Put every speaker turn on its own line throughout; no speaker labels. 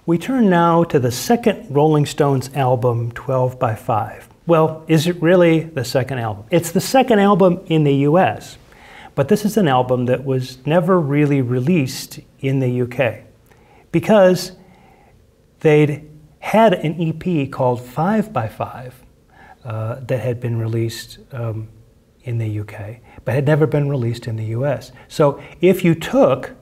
We turn now to the second Rolling Stones album, 12 by 5. Well, is it really the second album? It's the second album in the US, but this is an album that was never really released in the UK because they'd had an EP called 5 by 5 that had been released in the UK, but had never been released in the US. So if you took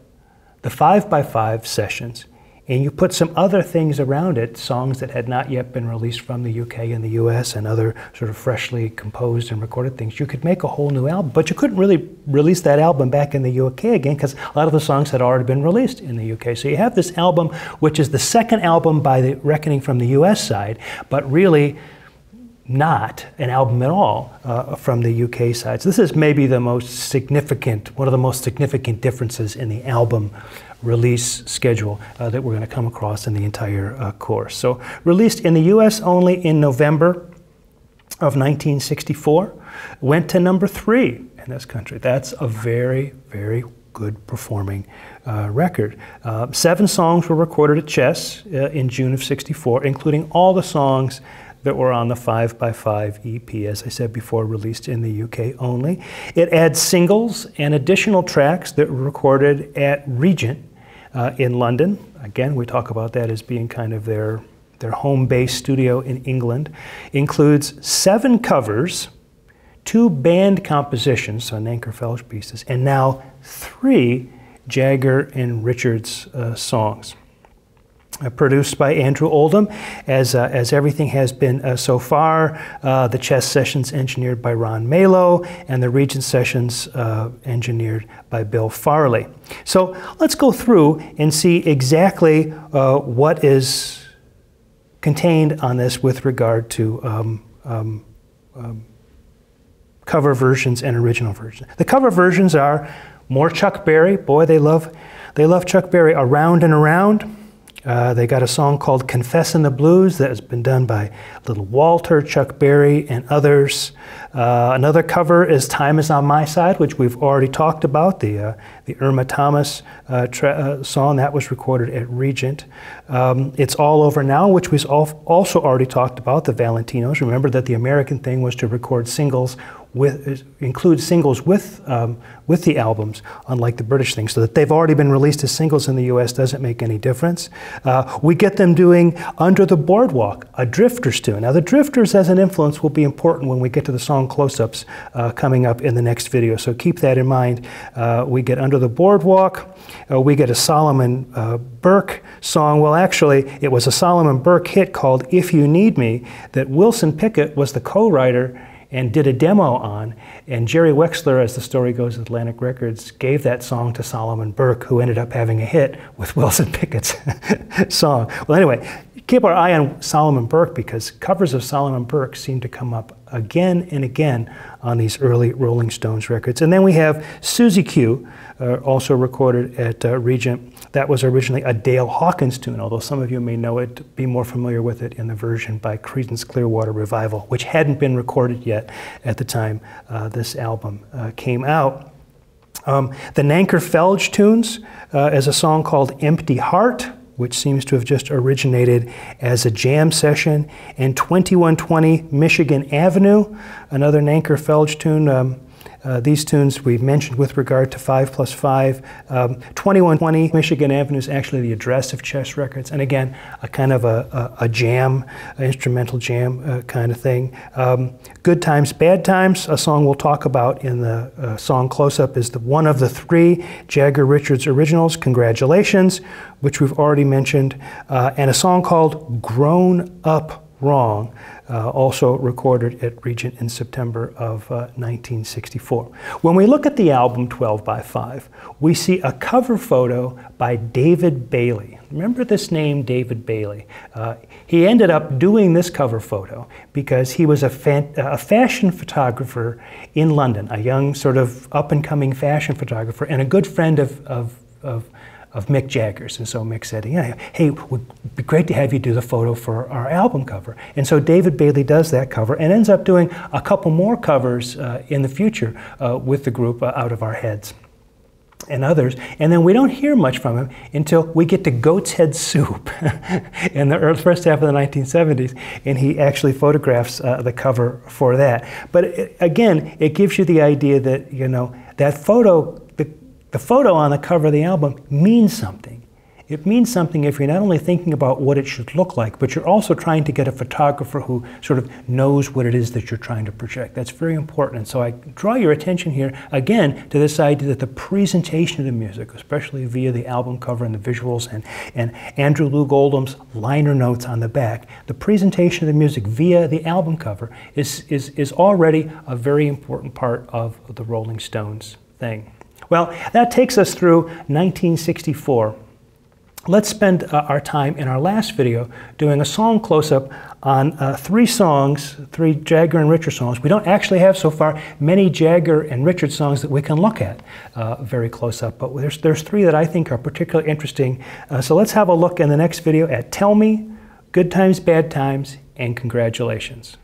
the 5 by 5 sessions and you put some other things around it, songs that had not yet been released from the UK and the US and other sort of freshly composed and recorded things, you could make a whole new album. But you couldn't really release that album back in the UK again because a lot of the songs had already been released in the UK. So you have this album, which is the second album by the reckoning from the US side, but really not an album at all from the UK side. So this is maybe the most significant, one of the most significant differences in the album release schedule that we're going to come across in the entire course. So released in the US only in November of 1964, went to number 3 in this country. That's a very, very good performing record. 7 songs were recorded at Chess in June of '64, including all the songs that were on the 5 by 5 EP, as I said before, released in the UK only. It adds singles and additional tracks that were recorded at Regent in London. Again, we talk about that as being kind of their home base studio in England. Includes 7 covers, 2 band compositions, so Nanker Felch pieces, and now 3 Jagger and Richards songs. Produced by Andrew Oldham, as everything has been so far. The Chess sessions engineered by Ron Malo, and the Regent sessions engineered by Bill Farley. So let's go through and see exactly what is contained on this with regard to cover versions and original versions. The cover versions are more Chuck Berry. Boy, they love Chuck Berry. Around and Around. They got a song called Confessin' the Blues that has been done by Little Walter, Chuck Berry, and others. Another cover is Time Is On My Side, which we've already talked about, the Irma Thomas song that was recorded at Regent. It's All Over Now, which we've also already talked about, the Valentinos. Remember that the American thing was to record singles include singles with the albums, unlike the British thing. So that they've already been released as singles in the US doesn't make any difference. We get them doing Under the Boardwalk, a Drifters tune. Now the Drifters as an influence will be important when we get to the song Close-Ups coming up in the next video, so keep that in mind. We get Under the Boardwalk. We get a Solomon Burke song. Well, actually, it was a Solomon Burke hit called If You Need Me that Wilson Pickett was the co-writer and did a demo on, and Jerry Wexler, as the story goes at Atlantic Records, gave that song to Solomon Burke, who ended up having a hit with Wilson Pickett's song. Well, anyway, keep our eye on Solomon Burke because covers of Solomon Burke seem to come up again and again on these early Rolling Stones records. And then we have Susie Q, also recorded at Regent. That was originally a Dale Hawkins tune, although some of you may know it, be more familiar with it in the version by Creedence Clearwater Revival, which hadn't been recorded yet at the time this album came out. The Nanker Felch tunes is a song called Empty Heart, which seems to have just originated as a jam session, and 2120 Michigan Avenue, another Nanker Felch tune. These tunes we've mentioned with regard to 5 plus 5. 2120 Michigan Avenue is actually the address of Chess Records, and again, a kind of a jam, instrumental jam kind of thing. Good Times, Bad Times, a song we'll talk about in the song Close-Up, is one of the 3 Jagger Richards originals, Congratulations, which we've already mentioned, and a song called Grown Up Wrong, also recorded at Regent in September of 1964. When we look at the album 12 by 5, we see a cover photo by David Bailey. Remember this name, David Bailey? He ended up doing this cover photo because he was a fashion photographer in London, a young sort of up-and-coming fashion photographer and a good friend of Mick Jagger's. And so Mick said, yeah, hey, it would be great to have you do the photo for our album cover. And so David Bailey does that cover and ends up doing a couple more covers in the future with the group Out of Our Heads. and others. And then we don't hear much from him until we get to Goat's Head Soup in the first half of the 1970s, and he actually photographs the cover for that. But again, it gives you the idea that, you know, that photo, the photo on the cover of the album means something. It means something if you're not only thinking about what it should look like, but you're also trying to get a photographer who sort of knows what it is that you're trying to project. That's very important. And so I draw your attention here, again, to this idea that the presentation of the music, especially via the album cover and the visuals and Andrew Loog Oldham's liner notes on the back, the presentation of the music via the album cover is already a very important part of the Rolling Stones thing. Well, that takes us through 1964. Let's spend our time in our last video doing a song close-up on three songs, three Jagger and Richard songs. We don't actually have so far many Jagger and Richard songs that we can look at very close-up, but there's three that I think are particularly interesting. So let's have a look in the next video at Tell Me, Good Times, Bad Times, and Congratulations.